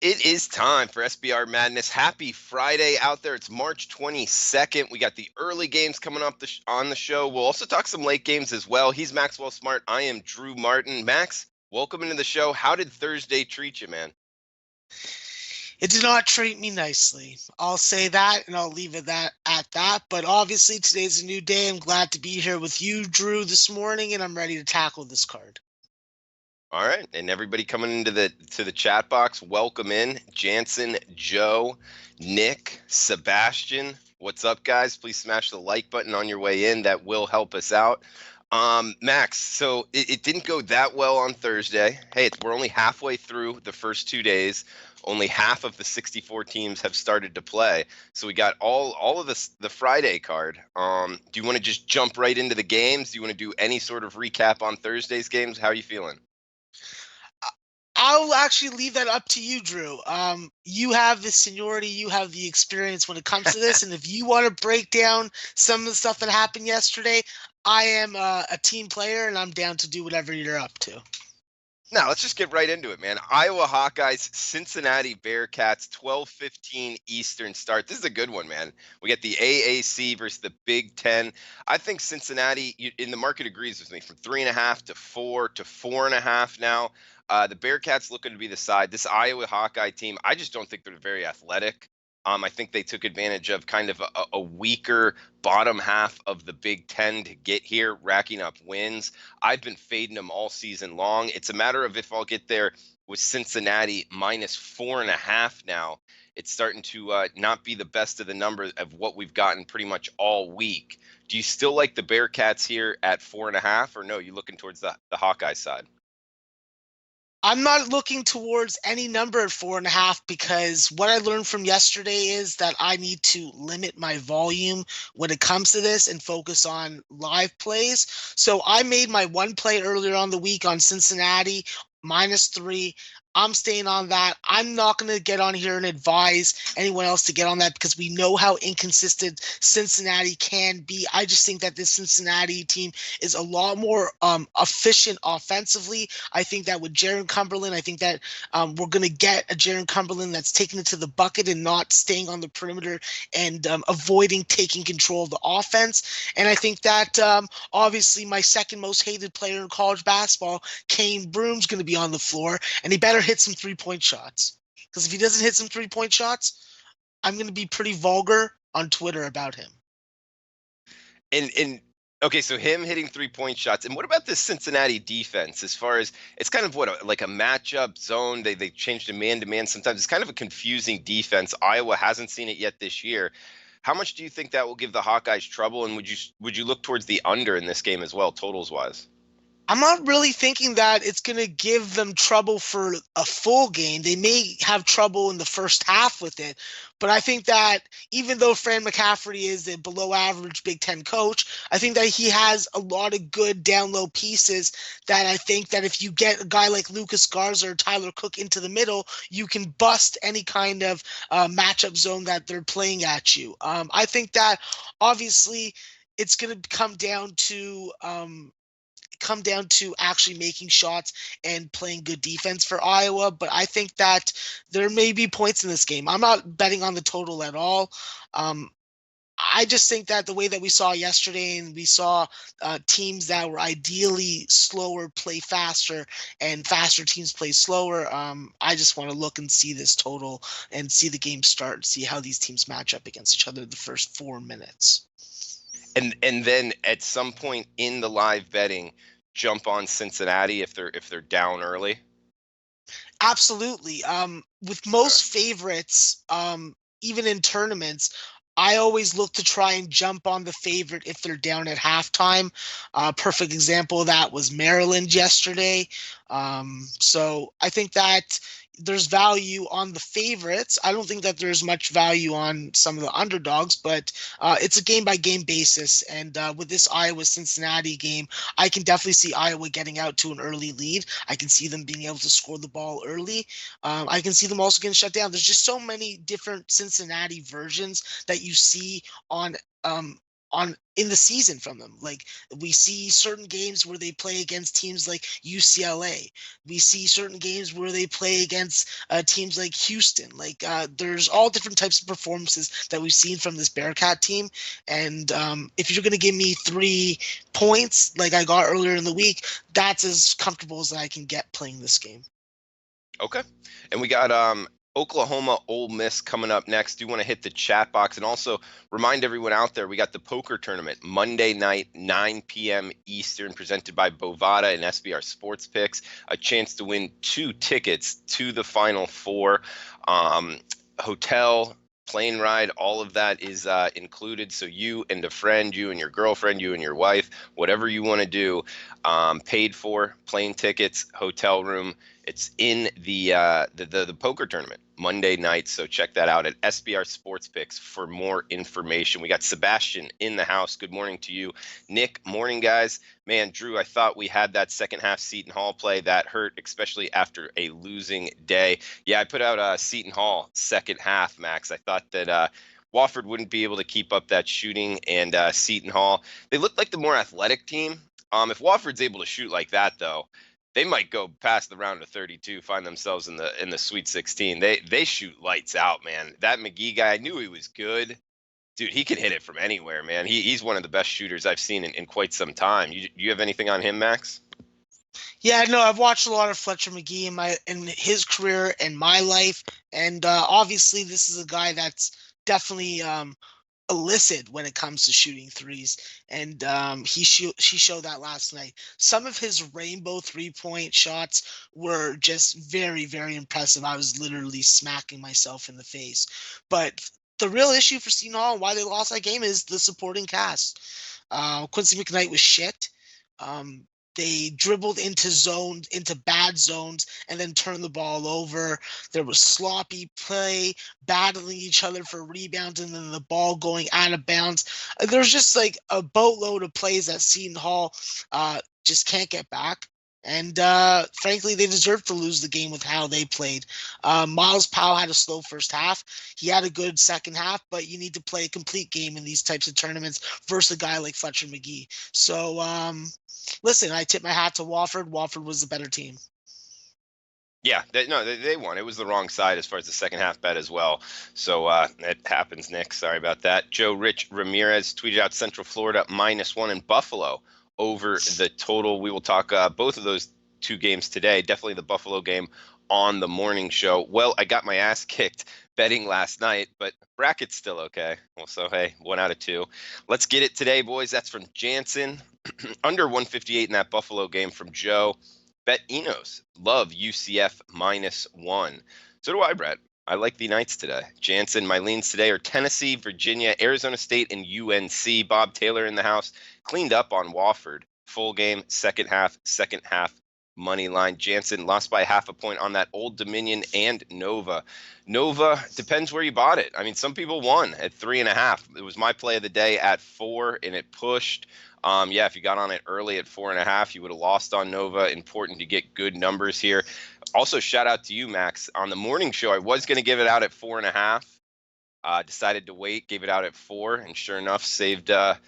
It is time for SBR Madness. Happy Friday out there. It's March 22nd. We got the early games coming up on the show. We'll also talk some late games as well. He's Maxwell Smart. I am Drew Martin. Max, welcome into the show. How did Thursday treat you, man? It did not treat me nicely. I'll say that, and I'll leave it at that. But obviously, today's a new day. I'm glad to be here with you, Drew, this morning, and I'm ready to tackle this card. All right, and everybody coming into the chat box, welcome in. Jansen, Joe, Nick, Sebastian. What's up, guys? Please smash the like button on your way in. That will help us out. Max, so it didn't go that well on Thursday. Hey, we're only halfway through the first 2 days. Only half of the 64 teams have started to play. So we got all of the Friday card. Do you want to just jump right into the games? Do you want to do any sort of recap on Thursday's games? How are you feeling? I'll actually leave that up to you, Drew. You have the seniority, you have the experience when it comes to this, and if you want to break down some of the stuff that happened yesterday, I am a team player, and I'm down to do whatever you're up to. Now, let's just get right into it, man. Iowa Hawkeyes, Cincinnati Bearcats, 12:15 Eastern start. This is a good one, man. We get the AAC versus the Big Ten. I think Cincinnati, in the market agrees with me, from 3.5 to 4 to 4.5 now. The Bearcats looking to be the side. This Iowa Hawkeye team, I just don't think they're very athletic. I think they took advantage of kind of a weaker bottom half of the Big Ten to get here, racking up wins. I've been fading them all season long. It's a matter of if I'll get there with Cincinnati minus 4.5 now. It's starting to not be the best of the numbers of what we've gotten pretty much all week. Do you still like the Bearcats here at 4.5, or no, you looking towards the Hawkeye side? I'm not looking towards any number at 4.5 because what I learned from yesterday is that I need to limit my volume when it comes to this and focus on live plays. So I made my one play earlier on the week on Cincinnati -3. I'm staying on that. I'm not going to get on here and advise anyone else to get on that because we know how inconsistent Cincinnati can be. I just think that this Cincinnati team is a lot more efficient offensively. I think that with Jaron Cumberland, I think that we're going to get a Jaron Cumberland that's taking it to the bucket and not staying on the perimeter and avoiding taking control of the offense. And I think that obviously my second most hated player in college basketball, Kane Broom's going to be on the floor, and he better hit some three-point shots. Because if he doesn't hit some three-point shots, I'm going to be pretty vulgar on Twitter about him. And okay, so him hitting 3-point shots. And what about this Cincinnati defense? As far as it's kind of like a matchup zone. They changed to man-to-man. Sometimes it's kind of a confusing defense. Iowa hasn't seen it yet this year. How much do you think that will give the Hawkeyes trouble? And would you look towards the under in this game as well, totals wise? I'm not really thinking that it's going to give them trouble for a full game. They may have trouble in the first half with it, but I think that even though Fran McCafferty is a below average Big Ten coach, I think that he has a lot of good down low pieces that I think that if you get a guy like Lucas Garza or Tyler Cook into the middle, you can bust any kind of matchup zone that they're playing at you. I think that obviously it's going to come down to actually making shots and playing good defense for Iowa. But I think that there may be points in this game. I'm not betting on the total at all. I just think that the way that we saw yesterday and we saw teams that were ideally slower play faster and faster teams play slower, I just want to look and see this total and see the game start and see how these teams match up against each other the first 4 minutes. And then at some point in the live betting, jump on Cincinnati if they're down early. Absolutely. With most favorites, even in tournaments, I always look to try and jump on the favorite if they're down at halftime. Perfect example of that was Maryland yesterday. So I think that there's value on the favorites. I don't think that there's much value on some of the underdogs, but it's a game-by-game basis. And with this Iowa-Cincinnati game, I can definitely see Iowa getting out to an early lead. I can see them being able to score the ball early. I can see them also getting shut down. There's just so many different Cincinnati versions that you see on in the season from them. Like, we see certain games where they play against teams like UCLA. We see certain games where they play against teams like Houston. Like, there's all different types of performances that we've seen from this Bearcat team. And if you're going to give me 3 points like I got earlier in the week, that's as comfortable as I can get playing this game. Okay. And we got Oklahoma Ole Miss coming up next. Do want to hit the chat box and also remind everyone out there, we got the poker tournament Monday night, 9 p.m. Eastern, presented by Bovada and SBR Sports Picks. A chance to win 2 tickets to the Final Four. Hotel, plane ride, all of that is included. So you and a friend, you and your girlfriend, you and your wife, whatever you want to do, paid for, plane tickets, hotel room. It's in the poker tournament Monday night. So check that out at SBR Sports Picks for more information. We got Sebastian in the house. Good morning to you. Nick, morning, guys. Man, Drew, I thought we had that second half Seton Hall play. That hurt, especially after a losing day. Yeah, I put out Seton Hall second half, Max. I thought that Wofford wouldn't be able to keep up that shooting, and Seton Hall, they looked like the more athletic team. If Wofford's able to shoot like that, though, they might go past the round of 32, find themselves in the Sweet 16. They shoot lights out, man. That McGee guy, I knew he was good. Dude, he can hit it from anywhere, man. He's one of the best shooters I've seen in quite some time. You have anything on him, Max? Yeah, no, I've watched a lot of Fletcher McGee in his career and my life, and obviously this is a guy that's definitely illicit when it comes to shooting threes, and she showed that last night. Some of his rainbow 3-point shots were just very, very impressive. I was literally smacking myself in the face. But the real issue for Seton Hall and why they lost that game is the supporting cast. Quincy McKnight was shit. They dribbled into bad zones, and then turned the ball over. There was sloppy play, battling each other for rebounds, and then the ball going out of bounds. There's just like a boatload of plays that Seton Hall just can't get back. And frankly, they deserve to lose the game with how they played. Miles Powell had a slow first half. He had a good second half, but you need to play a complete game in these types of tournaments versus a guy like Fletcher McGee. So, listen, I tip my hat to Wofford. Wofford was the better team. Yeah, they won. It was the wrong side as far as the second half bet as well. So it happens, Nick. Sorry about that. Joe Rich Ramirez tweeted out Central Florida -1 in Buffalo over the total. We will talk both of those 2 games today. Definitely the Buffalo game on the morning show. Well, I got my ass kicked betting last night, but bracket's still okay. Well, so hey, 1 out of 2. Let's get it today, boys. That's from Jansen. Under 158 in that Buffalo game from Joe. Bet Enos. Love UCF -1. So do I, Brett. I like the Knights today. Jansen, my leans today are Tennessee, Virginia, Arizona State, and UNC. Bob Taylor in the house. Cleaned up on Wofford. Full game, second half money line. Jansen lost by half a point on that Old Dominion and Nova. Nova, depends where you bought it. I mean, some people won at 3.5. It was my play of the day at 4, and it pushed. Yeah, if you got on it early at 4.5, you would have lost on Nova. Important to get good numbers here. Also, shout out to you, Max. On the morning show, I was going to give it out at 4.5. Decided to wait, gave it out at 4, and sure enough, saved a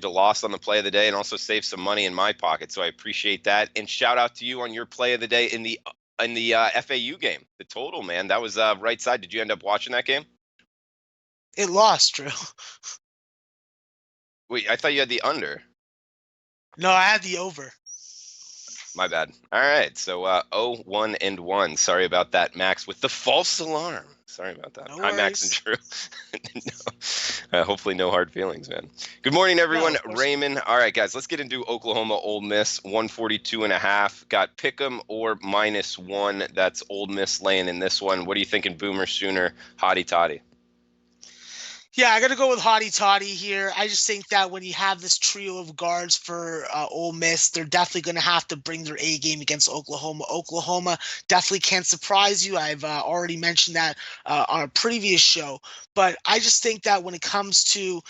loss on the play of the day and also saved some money in my pocket. So I appreciate that. And shout out to you on your play of the day in the FAU game. The total, man, that was right side. Did you end up watching that game? It lost, Drew. Wait, I thought you had the under. No, I had the over. My bad. All right. So 0-1-1. Sorry about that, Max, with the false alarm. Sorry about that. No Hi, Max and Drew. No, hopefully no hard feelings, man. Good morning, everyone. No, Raymond. All right, guys, let's get into Oklahoma Ole Miss, 142.5. Got Pick'em or -1. That's Ole Miss laying in this one. What are you thinking, Boomer Sooner, Hottie Toddy? Yeah, I got to go with Hottie Toddy here. I just think that when you have this trio of guards for Ole Miss, they're definitely going to have to bring their A game against Oklahoma. Oklahoma definitely can't surprise you. I've already mentioned that on a previous show. But I just think that when it comes to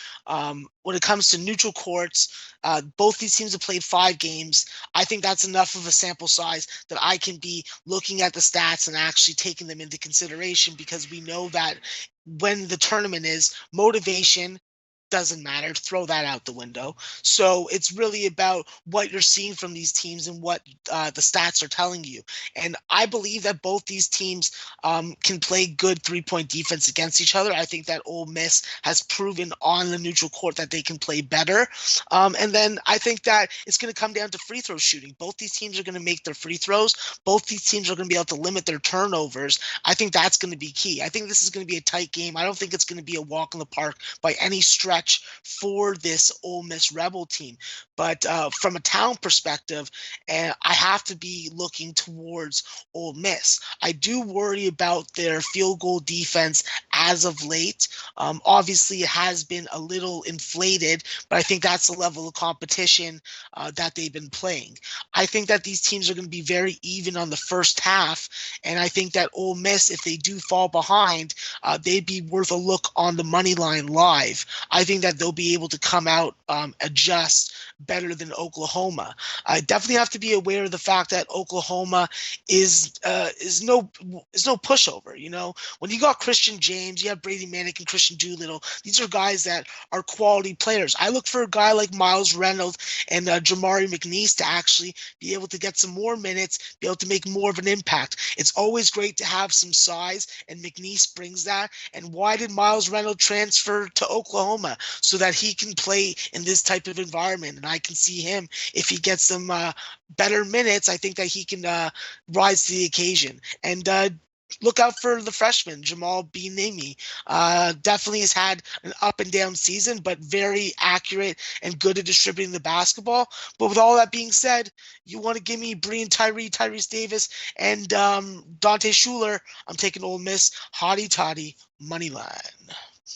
neutral courts, both these teams have played 5 games. I think that's enough of a sample size that I can be looking at the stats and actually taking them into consideration, because we know that when the tournament is, motivation doesn't matter. Throw that out the window. So it's really about what you're seeing from these teams and what the stats are telling you. And I believe that both these teams can play good 3-point defense against each other. I think that Ole Miss has proven on the neutral court that they can play better. And then I think that it's going to come down to free throw shooting. Both these teams are going to make their free throws. Both these teams are going to be able to limit their turnovers. I think that's going to be key. I think this is going to be a tight game. I don't think it's going to be a walk in the park by any stretch for this Ole Miss Rebel team. But from a talent perspective, I have to be looking towards Ole Miss. I do worry about their field goal defense as of late. Obviously, it has been a little inflated, but I think that's the level of competition that they've been playing. I think that these teams are going to be very even on the first half, and I think that Ole Miss, if they do fall behind, they'd be worth a look on the money line live. I think that they'll be able to come out adjust better than Oklahoma. I definitely have to be aware of the fact that Oklahoma is no pushover. You know, when you got Christian James, you have Brady Manick and Christian Doolittle. These are guys that are quality players. I look for a guy like Miles Reynolds and Jamari McNeese to actually be able to get some more minutes, be able to make more of an impact. It's always great to have some size, and McNeese brings that. And why did Miles Reynolds transfer to Oklahoma? So that he can play in this type of environment. And I can see him, if he gets some better minutes, I think that he can rise to the occasion. And look out for the freshman, Jamal Binimi. Definitely has had an up and down season, but very accurate and good at distributing the basketball. But with all that being said, you want to give me Breon Tyree, Tyrese Davis, and Dante Schuler. I'm taking Ole Miss, hotty toddy, money line.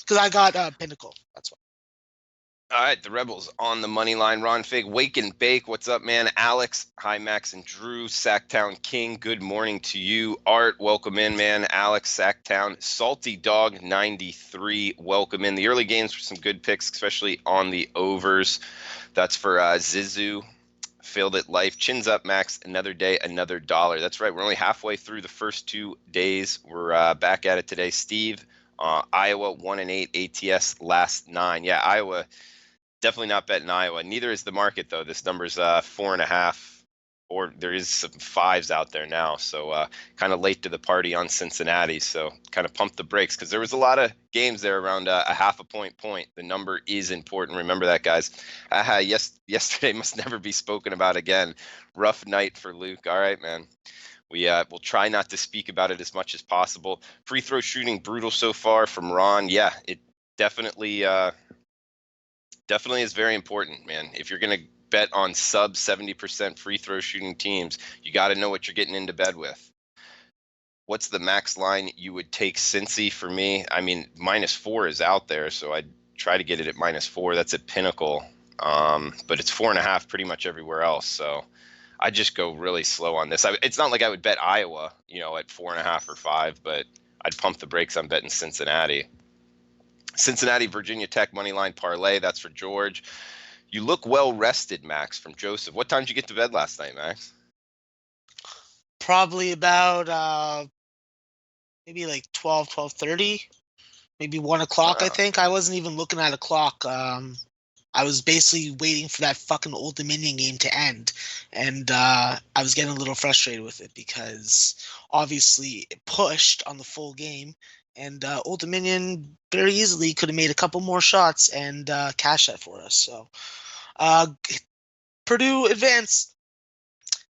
Because I got Pinnacle. That's why. All right, the Rebels on the money line. Ron Fig, Wake and Bake. What's up, man? Alex, hi, Max and Drew. Sacktown King, good morning to you. Art, welcome in, man. Alex, Sacktown. Salty Dog 93, welcome in. The early games were some good picks, especially on the overs. That's for Zizu. Filled it life. Chins up, Max. Another day, another dollar. That's right. We're only halfway through the first 2 days. We're back at it today. Steve, Iowa 1-8 ATS last 9. Yeah, Iowa. Definitely not betting Iowa. Neither is the market, though. This number's 4.5, or there is some 5s out there now. So kind of late to the party on Cincinnati. So kind of pump the brakes, because there was a lot of games there around a half a point. The number is important. Remember that, guys. Yesterday must never be spoken about again. Rough night for Luke. All right, man. We'll try not to speak about it as much as possible. Free throw shooting brutal so far from Ron. Yeah, it definitely is very important, man. If you're going to bet on sub 70% free throw shooting teams, you got to know what you're getting into bed with. What's the max line you would take Cincy for me? I mean, -4 is out there, so I'd try to get it at -4. That's at Pinnacle. But it's 4.5 pretty much everywhere else. So I just go really slow on this. It's not like I would bet Iowa, at 4.5 or 5, but I'd pump the brakes on betting Cincinnati. Cincinnati, Virginia Tech moneyline parlay. That's for George. You look well rested, Max, from Joseph. What time did you get to bed last night, Max? Probably about maybe like 12:30, maybe 1 o'clock. I think I wasn't even looking at a clock. I was basically waiting for that fucking Old Dominion game to end, and I was getting a little frustrated with it because obviously it pushed on the full game. And Old Dominion very easily could have made a couple more shots and cashed that for us. So Purdue advanced.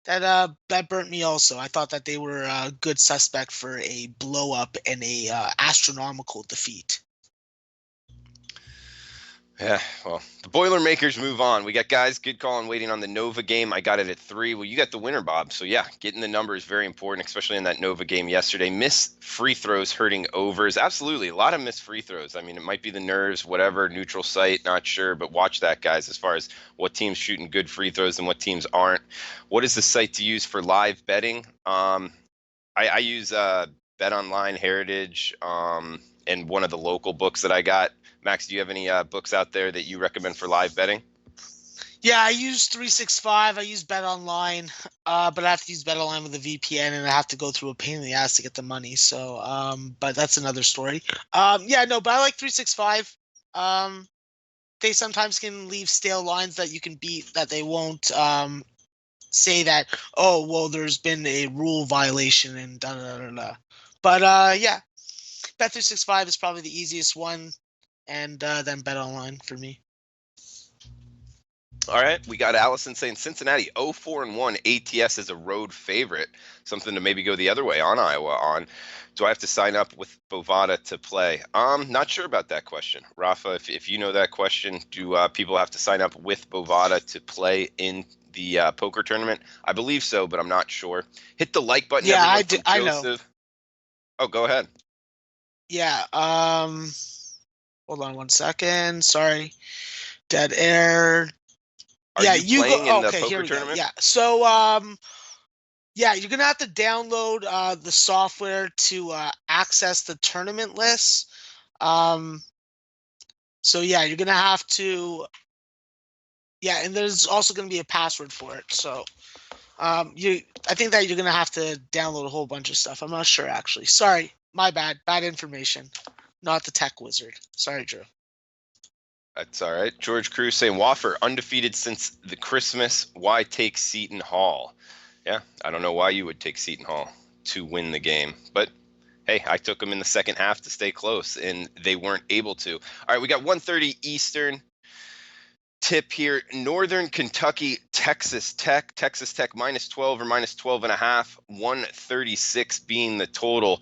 That burnt me also. I thought that they were a good suspect for a blow up and a astronomical defeat. Yeah, well, the Boilermakers move on. We got guys, good call on waiting on the Nova game. I got it at 3. Well, you got the winner, Bob. So, yeah, getting the number is very important, especially in that Nova game yesterday. Missed free throws hurting overs. Absolutely, a lot of missed free throws. I mean, it might be the nerves, whatever, neutral site, not sure. But watch that, guys, as far as what teams shooting good free throws and what teams aren't. What is the site to use for live betting? I use Bet Online, Heritage, and one of the local books that I got. Max, do you have any books out there that you recommend for live betting? Yeah, I use 365. I use Bet Online, but I have to use Bet Online with a VPN, and I have to go through a pain in the ass to get the money. So, but that's another story. But I like 365. they sometimes can leave stale lines that you can beat, that they won't say that, oh, well, there's been a rule violation and da da da da. But yeah, Bet365 is probably the easiest one, and then Bet Online for me. All right, we got Allison saying Cincinnati 0-4-1 ATS is a road favorite. Something to maybe go the other way on Iowa on. Do I have to sign up with Bovada to play? Not sure about that question. Rafa, if you know that question, do people have to sign up with Bovada to play in the poker tournament? I believe so, but I'm not sure. Hit the like button, Yeah, everyone. From I Joseph. know. Oh, go ahead. Yeah. Hold on one second. Sorry. Dead air. Are Yeah, you you go. playing in the Okay, here poker we go. tournament? Yeah. So yeah, you're gonna have to download the software to access the tournament list. So yeah, you're gonna have to. Yeah, and there's also gonna be a password for it. So I think that you're gonna have to download a whole bunch of stuff. I'm not sure actually. Sorry, my bad. Bad information. Not the tech wizard. Sorry, Drew. That's all right. George Cruz saying Wofford undefeated since the Christmas. Why take Seton Hall? Yeah, I don't know why you would take Seton Hall to win the game, but hey, I took them in the second half to stay close, and they weren't able to. All right, we got 1:30 Eastern tip here. Northern Kentucky, Texas Tech. Texas Tech -12 or -12.5. 136 being the total.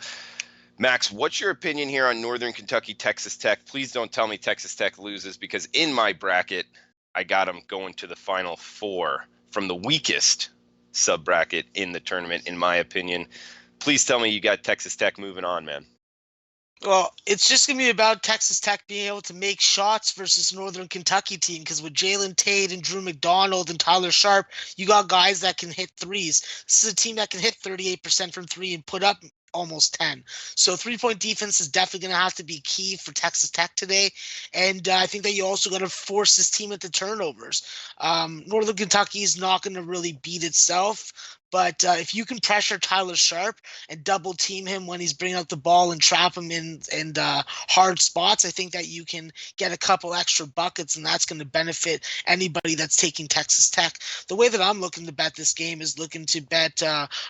Max, what's your opinion here on Northern Kentucky, Texas Tech? Please don't tell me Texas Tech loses, because in my bracket, I got them going to the Final Four from the weakest sub-bracket in the tournament, in my opinion. Please tell me you got Texas Tech moving on, man. Well, it's just going to be about Texas Tech being able to make shots versus Northern Kentucky team, because with Jalen Tate and Drew McDonald and Tyler Sharp, you got guys that can hit threes. This is a team that can hit 38% from three and put up almost 10. So three-point defense is definitely going to have to be key for Texas Tech today. And I think that you also got to force this team into turnovers. Northern Kentucky is not going to really beat itself. But if you can pressure Tyler Sharp and double team him when he's bringing up the ball and trap him in hard spots, I think that you can get a couple extra buckets, and that's going to benefit anybody that's taking Texas Tech. The way that I'm looking to bet this game is looking to bet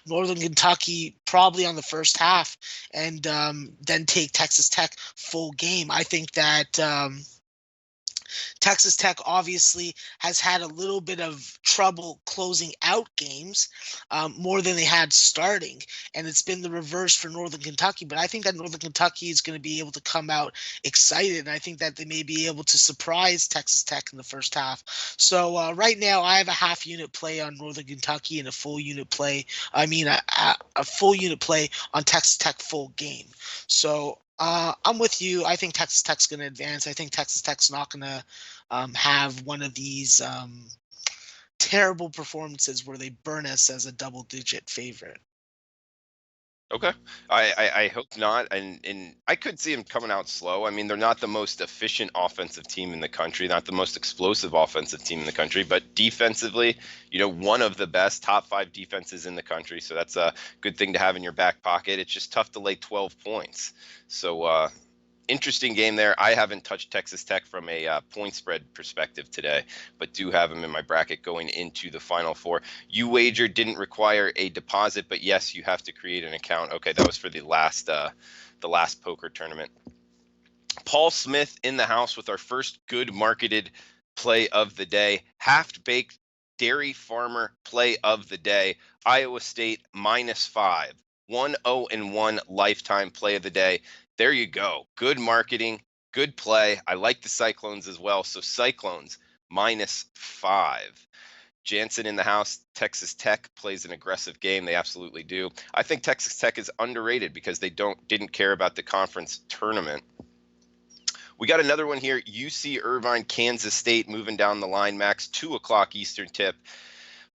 Northern Kentucky probably on the first half, and then take Texas Tech full game. I think that Texas Tech obviously has had a little bit of trouble closing out games, more than they had starting, and it's been the reverse for Northern Kentucky. But I think that Northern Kentucky is going to be able to come out excited, and I think that they may be able to surprise Texas Tech in the first half. So right now, I have a half unit play on Northern Kentucky and a full unit play. A full unit play on Texas Tech full game. So I'm with you. I think Texas Tech's going to advance. I think Texas Tech's not going to have one of these terrible performances where they burn us as a double-digit favorite. Okay. I hope not. And I could see them coming out slow. I mean, they're not the most efficient offensive team in the country, not the most explosive offensive team in the country, but defensively, one of the best top 5 defenses in the country. So that's a good thing to have in your back pocket. It's just tough to lay 12 points. So interesting game there. I haven't touched Texas Tech from a point spread perspective today, but do have them in my bracket going into the Final Four. You wager didn't require a deposit, but yes, you have to create an account. Okay, that was for the last poker tournament. Paul Smith in the house with our first good marketed play of the day. Half-baked dairy farmer play of the day. Iowa State -5. 1-0-1 lifetime play of the day. There you go. Good marketing, good play. I like the Cyclones as well. So Cyclones -5. Jansen in the house. Texas Tech plays an aggressive game. They absolutely do. I think Texas Tech is underrated because they didn't care about the conference tournament. We got another one here. UC Irvine, Kansas State moving down the line, Max. 2:00 Eastern tip.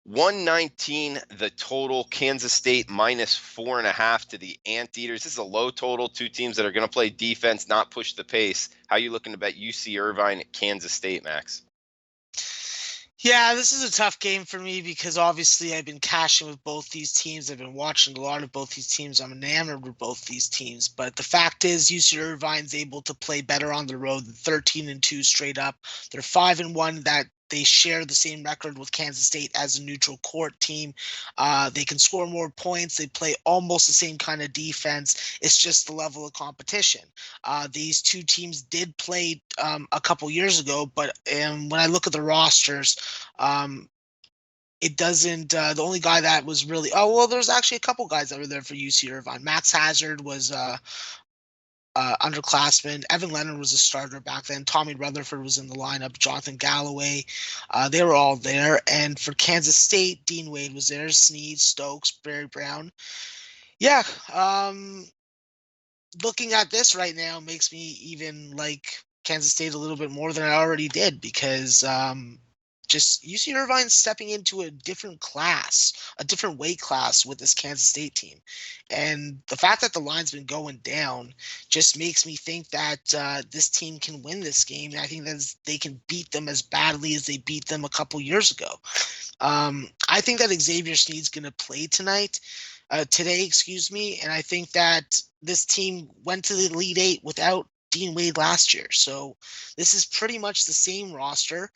119 the total. Kansas State -4.5 to the Anteaters. This is a low total. Two teams that are going to play defense, not push the pace. How are you looking to bet UC Irvine at Kansas State, Max? Yeah, this is a tough game for me because obviously I've been cashing with both these teams. I've been watching a lot of both these teams. I'm enamored with both these teams. But the fact is, UC Irvine's able to play better on the road than 13-2 straight up. They're 5-1. That they share the same record with Kansas State as a neutral court team. They can score more points. They play almost the same kind of defense. It's just the level of competition. These two teams did play a couple years ago, but when I look at the rosters, um, it doesn't. The only guy that was really there's actually a couple guys that were there for UC Irvine. Max Hazard was underclassman. Evan Leonard was a starter back then. Tommy Rutherford was in the lineup. Jonathan Galloway, they were all there. And for Kansas State, Dean Wade was there. Sneed, Stokes, Barry Brown. Yeah. Looking at this right now makes me even like Kansas State a little bit more than I already did because just UC Irvine stepping into a different class, a different weight class with this Kansas State team. And the fact that the line's been going down just makes me think that this team can win this game. And I think that they can beat them as badly as they beat them a couple years ago. I think that Xavier Sneed's going to play today, excuse me. And I think that this team went to the Elite Eight without Dean Wade last year. So this is pretty much the same roster.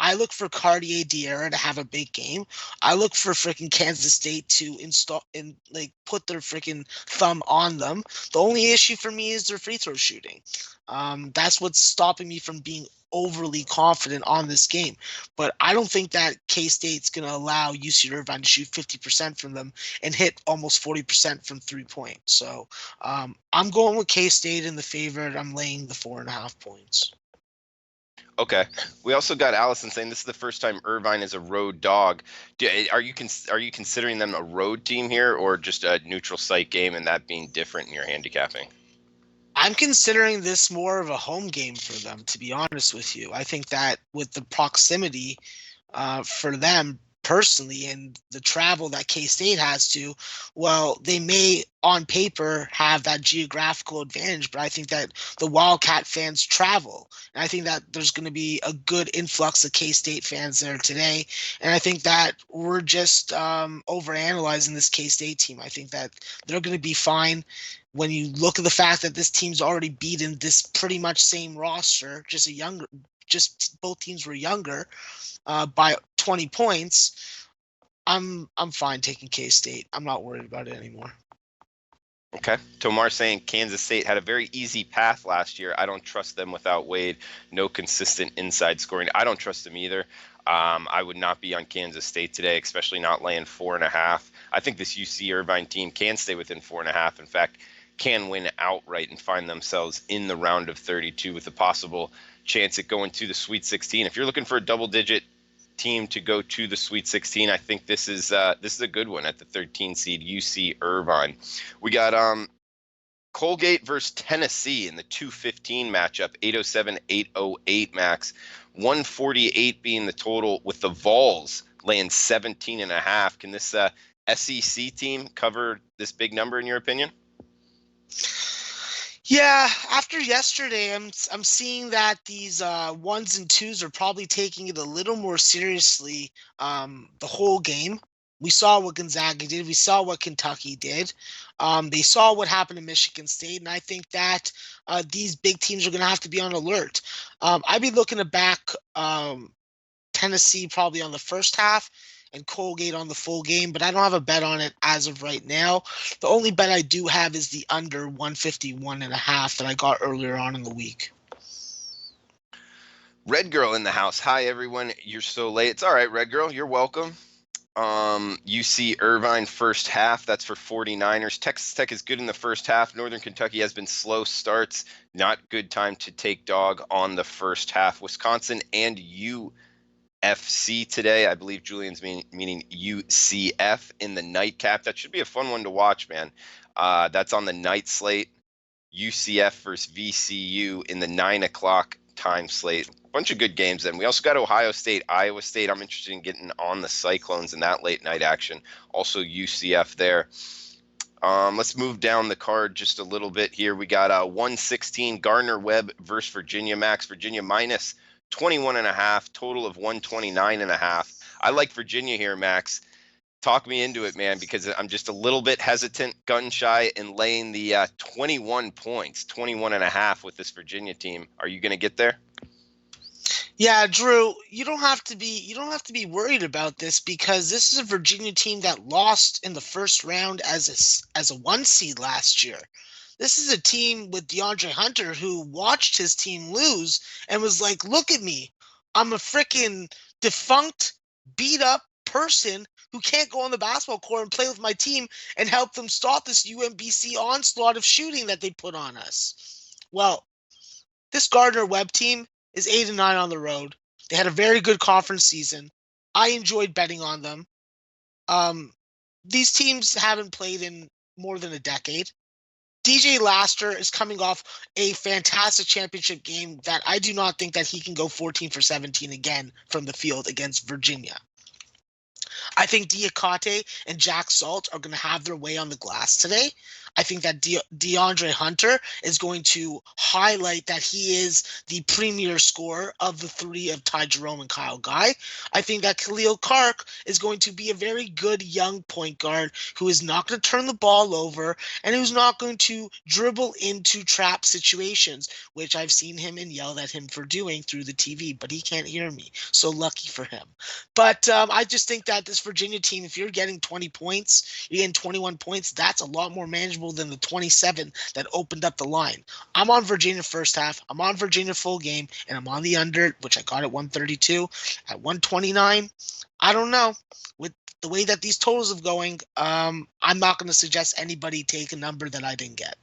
I look for Cartier Diarra to have a big game. I look for freaking Kansas State to install and like put their freaking thumb on them. The only issue for me is their free throw shooting. That's what's stopping me from being overly confident on this game. But I don't think that K-State's going to allow UC Irvine to shoot 50% from them and hit almost 40% from 3-point. So I'm going with K-State in the favorite. I'm laying the 4.5 points. Okay. We also got Allison saying this is the first time Irvine is a road dog. Are you considering them a road team here, or just a neutral site game and that being different in your handicapping? I'm considering this more of a home game for them, to be honest with you. I think that with the proximity for them personally and the travel that K-State has to, well, they may on paper have that geographical advantage, but I think that the Wildcat fans travel. And I think that there's going to be a good influx of K-State fans there today. And I think that we're just overanalyzing this K-State team. I think that they're going to be fine. When you look at the fact that this team's already beaten this pretty much same roster, just both teams were younger by 20 points, I'm fine taking K-State. I'm not worried about it anymore. Okay. Tomar saying Kansas State had a very easy path last year. I don't trust them without Wade. No consistent inside scoring. I don't trust them either. I would not be on Kansas State today, especially not laying 4.5. I think this UC Irvine team can stay within 4.5. In fact, can win outright and find themselves in the round of 32 with a possible chance at going to the Sweet 16. If you're looking for a double-digit team to go to the Sweet 16, I think this is a good one at the 13 seed UC Irvine. We got Colgate versus Tennessee in the 215 matchup, 807-808 max, 148 being the total with the Vols laying 17.5. Can this SEC team cover this big number in your opinion? Yeah, after yesterday, I'm seeing that these ones and twos are probably taking it a little more seriously the whole game. We saw what Gonzaga did. We saw what Kentucky did. They saw what happened to Michigan State, and I think that these big teams are going to have to be on alert. I'd be looking to back Tennessee probably on the first half and Colgate on the full game, but I don't have a bet on it as of right now. The only bet I do have is the under 151.5 that I got earlier on in the week. Red Girl in the house. Hi, everyone. You're so late. It's all right, Red Girl. You're welcome. UC Irvine first half. That's for 49ers. Texas Tech is good in the first half. Northern Kentucky has been slow starts. Not good time to take dog on the first half. Wisconsin and UFC today. I believe Julian's meaning UCF in the nightcap. That should be a fun one to watch, man. That's on the night slate. UCF versus VCU in the 9 o'clock time slate. Bunch of good games then. We also got Ohio State, Iowa State. I'm interested in getting on the Cyclones in that late night action. Also UCF there. Let's move down the card just a little bit here. We got 116 Gardner-Webb versus Virginia Max. Virginia minus 21.5, total of 129.5. I like Virginia here, Max. Talk me into it, man, because I'm just a little bit hesitant, gun shy, in laying the 21 points, 21.5 with this Virginia team. Are you going to get there? Yeah, Drew, you don't have to be worried about this because this is a Virginia team that lost in the first round as a 1 seed last year. This is a team with DeAndre Hunter who watched his team lose and was like, "Look at me. I'm a freaking defunct, beat up person who can't go on the basketball court and play with my team and help them stop this UMBC onslaught of shooting that they put on us." Well, this Gardner-Webb team is 8-9 on the road. They had a very good conference season. I enjoyed betting on them. These teams haven't played in more than a decade. DJ Laster is coming off a fantastic championship game that I do not think that he can go 14 for 17 again from the field against Virginia. I think Diakate and Jack Salt are going to have their way on the glass today. I think that DeAndre Hunter is going to highlight that he is the premier scorer of the three of Ty Jerome and Kyle Guy. I think that Khalil Kark is going to be a very good young point guard who is not going to turn the ball over and who's not going to dribble into trap situations, which I've seen him and yelled at him for doing through the TV, but he can't hear me. So lucky for him. But I just think that this Virginia team, if you're getting 20 points, you're getting 21 points, that's a lot more manageable than the 27 that opened up the line. I'm on Virginia first half. I'm on Virginia full game, and I'm on the under, which I got at 132. At 129, I don't know. With the way that these totals are going, I'm not going to suggest anybody take a number that I didn't get.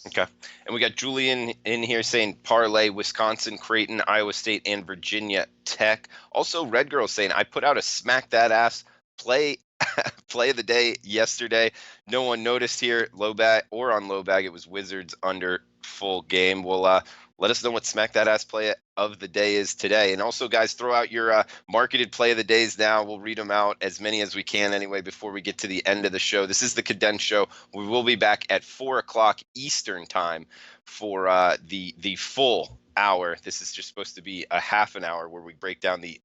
Okay. And we got Julian in here saying parlay Wisconsin, Creighton, Iowa State, and Virginia Tech. Also, Red Girl saying, I put out a smack that ass play of the day yesterday. No one noticed here, low bag or on low bag. It was Wizards under full game. Well, let us know what smack that ass play of the day is today. And also, guys, throw out your marketed play of the days now. We'll read them out, as many as we can anyway, before we get to the end of the show. This is the condensed show. We will be back at 4 o'clock Eastern time for the full hour. This is just supposed to be a half an hour where we break down the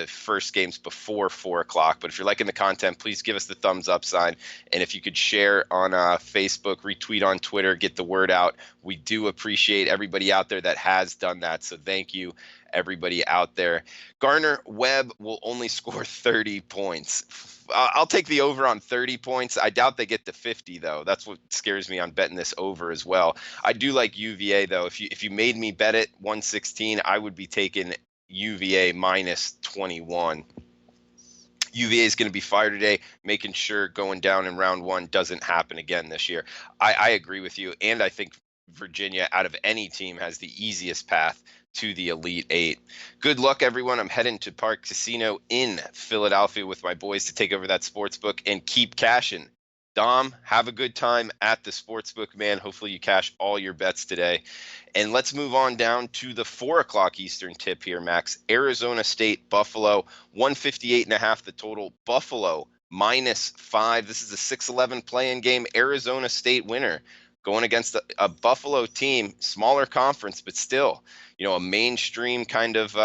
first games before 4 o'clock. But if you're liking the content, please give us the thumbs up sign. And if you could share on Facebook, retweet on Twitter, get the word out. We do appreciate everybody out there that has done that. So thank you, everybody out there. Gardner-Webb will only score 30 points. I'll take the over on 30 points. I doubt they get to 50, though. That's what scares me on betting this over as well. I do like UVA, though. If you made me bet it 116, I would be taking UVA minus 21. UVA is going to be fired today, making sure going down in round one doesn't happen again this year. I agree with you, and I think Virginia, out of any team, has the easiest path to the Elite Eight. Good luck, everyone. I'm heading to Park Casino in Philadelphia with my boys to take over that sportsbook and keep cashing. Dom, have a good time at the sportsbook, man. Hopefully you cash all your bets today. And let's move on down to the 4 o'clock Eastern tip here, Max. Arizona State, Buffalo, 158.5 the total. Buffalo, -5. This is a 6-11 play-in game. Arizona State winner going against a Buffalo team, smaller conference, but still, a mainstream kind of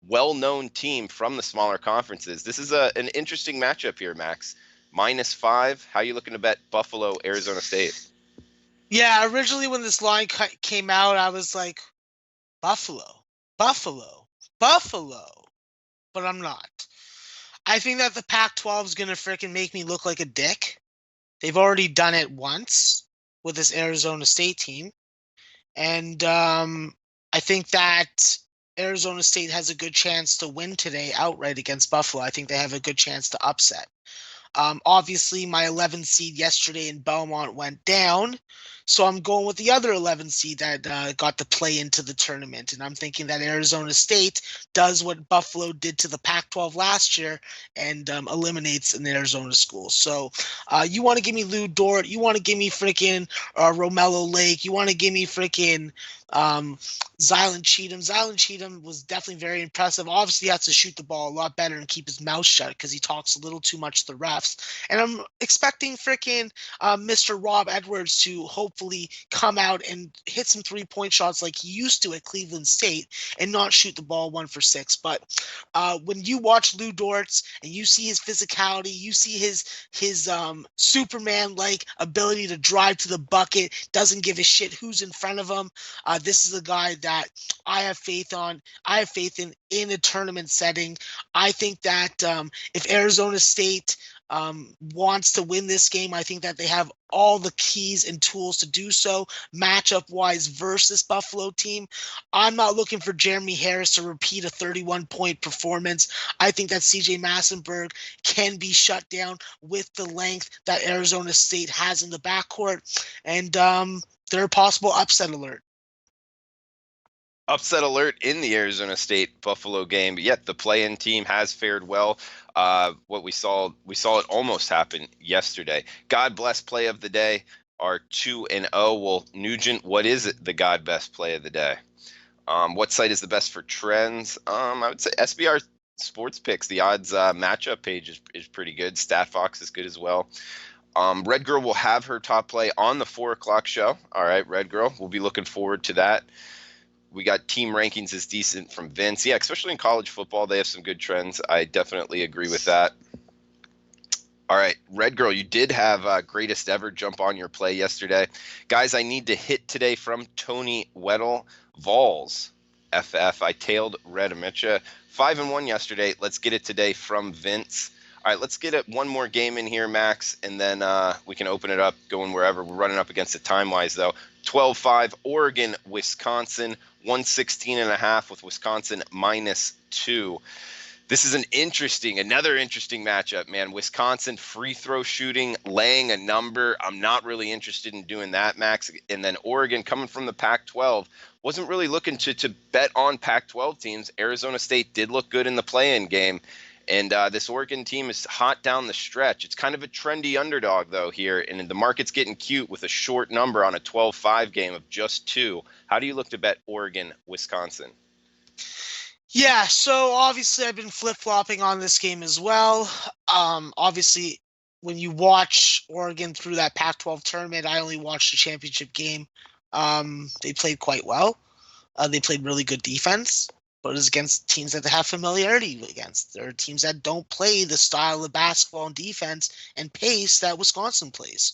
well-known team from the smaller conferences. This is an interesting matchup here, Max. -5. How are you looking to bet Buffalo, Arizona State? Yeah, originally when this line came out, I was like, Buffalo. But I'm not. I think that the Pac-12 is going to freaking make me look like a dick. They've already done it once with this Arizona State team. And I think that Arizona State has a good chance to win today outright against Buffalo. I think they have a good chance to upset. Obviously, my 11 seed yesterday in Belmont went down, so I'm going with the other 11 seed that got to play into the tournament, and I'm thinking that Arizona State does what Buffalo did to the Pac-12 last year and eliminates an Arizona school. So you want to give me Lou Dort, you want to give me freaking Romello Lake, you want to give me freaking Zylan Cheatham was definitely very impressive. Obviously, he has to shoot the ball a lot better and keep his mouth shut because he talks a little too much to the refs. And I'm expecting freaking Mr. Rob Edwards to hopefully come out and hit some 3-point shots like he used to at Cleveland State and not shoot the ball 1 for 6. But when you watch Lou Dortz and you see his physicality, you see his Superman-like ability to drive to the bucket, doesn't give a shit who's in front of him. This is a guy that I have faith on. I have faith in a tournament setting. I think that if Arizona State wants to win this game, I think that they have all the keys and tools to do so, matchup-wise versus Buffalo team. I'm not looking for Jeremy Harris to repeat a 31-point performance. I think that CJ Massenberg can be shut down with the length that Arizona State has in the backcourt, and they're a possible upset alert. Upset alert in the Arizona State Buffalo game, but yet the play-in team has fared well. What we saw it almost happen yesterday. God bless play of the day, our 2-0. Well, Nugent, what is it, the God best play of the day? What site is the best for trends? I would say SBR Sports Picks. The odds matchup page is pretty good. StatFox is good as well. Red Girl will have her top play on the 4 o'clock show. All right, Red Girl, we'll be looking forward to that. We got team rankings is decent from Vince. Yeah, especially in college football, they have some good trends. I definitely agree with that. All right, Red Girl, you did have greatest ever jump on your play yesterday. Guys, I need to hit today from Tony Weddle. Vols, FF. I tailed Red Amicha. 5-1 yesterday. Let's get it today from Vince. All right, let's get it one more game in here, Max, and then we can open it up going wherever. We're running up against it time-wise, though. 12-5, Oregon, Wisconsin, 116.5 with Wisconsin -2. This is another interesting matchup, man. Wisconsin free throw shooting, laying a number. I'm not really interested in doing that, Max. And then Oregon coming from the Pac-12. Wasn't really looking to bet on Pac-12 teams. Arizona State did look good in the play-in game. And this Oregon team is hot down the stretch. It's kind of a trendy underdog, though, here. And the market's getting cute with a short number on a 12-5 game of just 2. How do you look to bet Oregon, Wisconsin? Yeah, so obviously I've been flip-flopping on this game as well. Obviously, when you watch Oregon through that Pac-12 tournament, I only watched the championship game. They played quite well. They played really good defense, but it's against teams that they have familiarity against. There are teams that don't play the style of basketball and defense and pace that Wisconsin plays.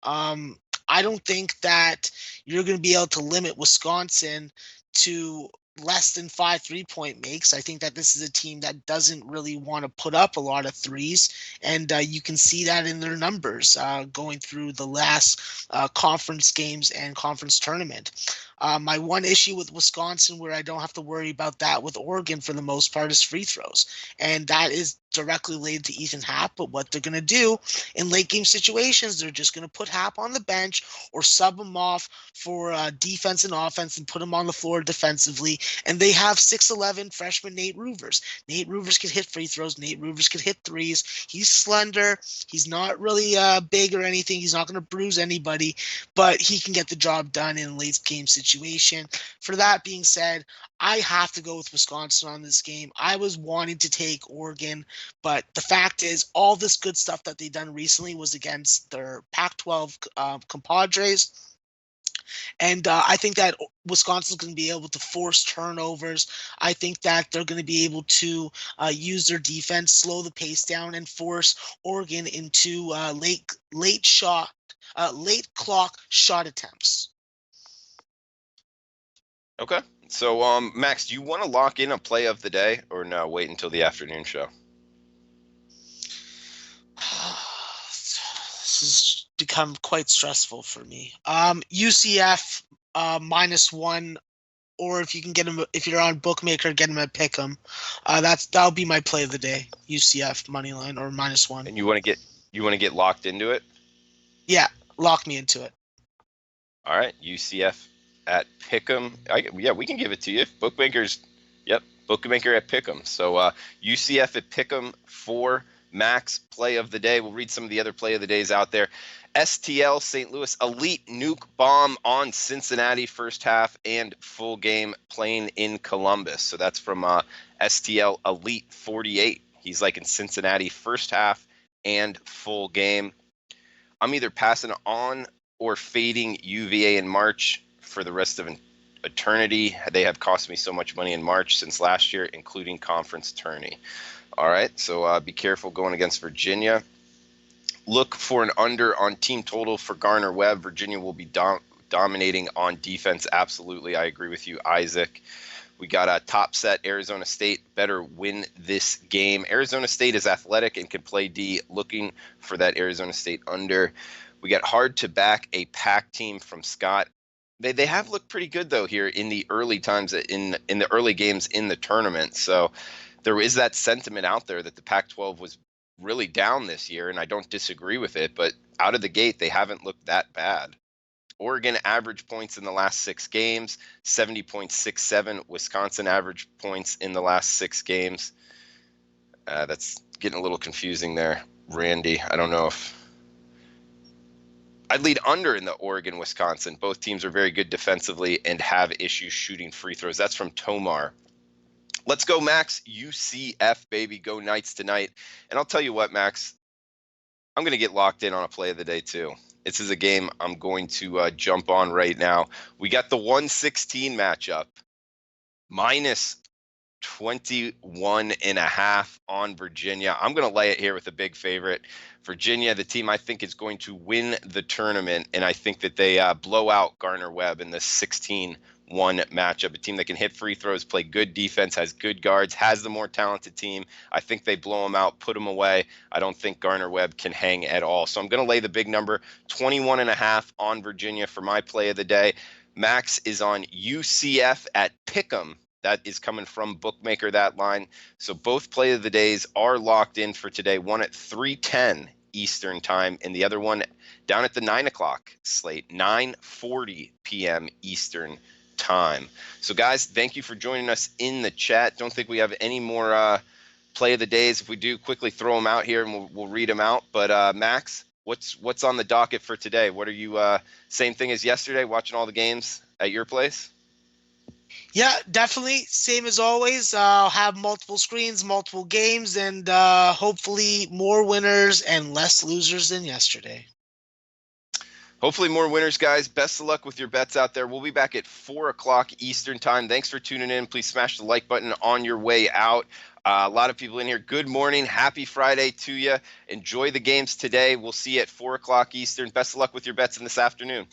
I don't think that you're going to be able to limit Wisconsin to less than 5 3-point makes. I think that this is a team that doesn't really want to put up a lot of threes, and you can see that in their numbers going through the last conference games and conference tournament. My one issue with Wisconsin, where I don't have to worry about that with Oregon for the most part, is free throws. And that is directly related to Ethan Happ. But what they're going to do in late game situations, they're just going to put Happ on the bench or sub him off for defense and offense and put him on the floor defensively. And they have 6'11" freshman Nate Roovers. Nate Roovers can hit free throws. Nate Roovers can hit threes. He's slender. He's not really big or anything. He's not going to bruise anybody, but he can get the job done in late game situations. For that being said, I have to go with Wisconsin on this game. I was wanting to take Oregon, but the fact is all this good stuff that they've done recently was against their Pac-12 compadres. And I think that Wisconsin's going to be able to force turnovers. I think that they're going to be able to use their defense, slow the pace down, and force Oregon into late clock shot attempts. Okay. So, Max, do you want to lock in a play of the day or no? Wait until the afternoon show. This has become quite stressful for me. UCF -1, or if you can get them, if you're on Bookmaker, get them at Pick'em. That'll be my play of the day. UCF moneyline or -1. And you want to get locked into it? Yeah, lock me into it. All right, UCF at Pick'em. Yeah, we can give it to you. Bookmaker at Pick'em. So UCF at Pick'em for Max, play of the day. We'll read some of the other play of the days out there. STL, St. Louis, elite nuke bomb on Cincinnati first half and full game playing in Columbus. So that's from STL Elite 48. He's like in Cincinnati first half and full game. I'm either passing on or fading UVA in March for the rest of eternity. They have cost me so much money in March since last year, including conference tourney. All right, so be careful going against Virginia. Look for an under on team total for Gardner-Webb. Virginia will be dominating on defense. Absolutely, I agree with you, Isaac. We got a top set. Arizona State better win this game. Arizona State is athletic and can play D. Looking for that Arizona State under. We got hard to back a Pac team from Scott. They have looked pretty good though here in the early times in the early games in the tournament. So there is that sentiment out there that the Pac-12 was really down this year, and I don't disagree with it. But out of the gate, they haven't looked that bad. Oregon average points in the last 6 games, 70.67. Wisconsin average points in the last 6 games. That's getting a little confusing there, Randy. I don't know if I'd lead under in the Oregon-Wisconsin. Both teams are very good defensively and have issues shooting free throws. That's from Tomar. Let's go, Max. UCF, baby. Go Knights tonight. And I'll tell you what, Max, I'm going to get locked in on a play of the day, too. This is a game I'm going to jump on right now. We got the 116 matchup, minus 21.5 on Virginia. I'm going to lay it here with a big favorite. Virginia, the team I think is going to win the tournament, and I think that they blow out Gardner-Webb in the 16-1 matchup. A team that can hit free throws, play good defense, has good guards, has the more talented team. I think they blow them out, put them away. I don't think Gardner-Webb can hang at all. So I'm going to lay the big number, 21.5 on Virginia for my play of the day. Max is on UCF at Pick'em. That is coming from Bookmaker, that line. So both play of the days are locked in for today. One at 3:10 Eastern time, and the other one down at the 9 o'clock slate, 9:40 p.m. Eastern time. So guys, thank you for joining us in the chat. Don't think we have any more play of the days. If we do, quickly throw them out here and we'll read them out. But Max, what's on the docket for today? What are you same thing as yesterday, watching all the games at your place? Yeah, definitely. Same as always. I'll have multiple screens, multiple games, and hopefully more winners and less losers than yesterday. Hopefully more winners, guys. Best of luck with your bets out there. We'll be back at 4 o'clock Eastern time. Thanks for tuning in. Please smash the like button on your way out. A lot of people in here. Good morning. Happy Friday to you. Enjoy the games today. We'll see you at 4 o'clock Eastern. Best of luck with your bets in this afternoon.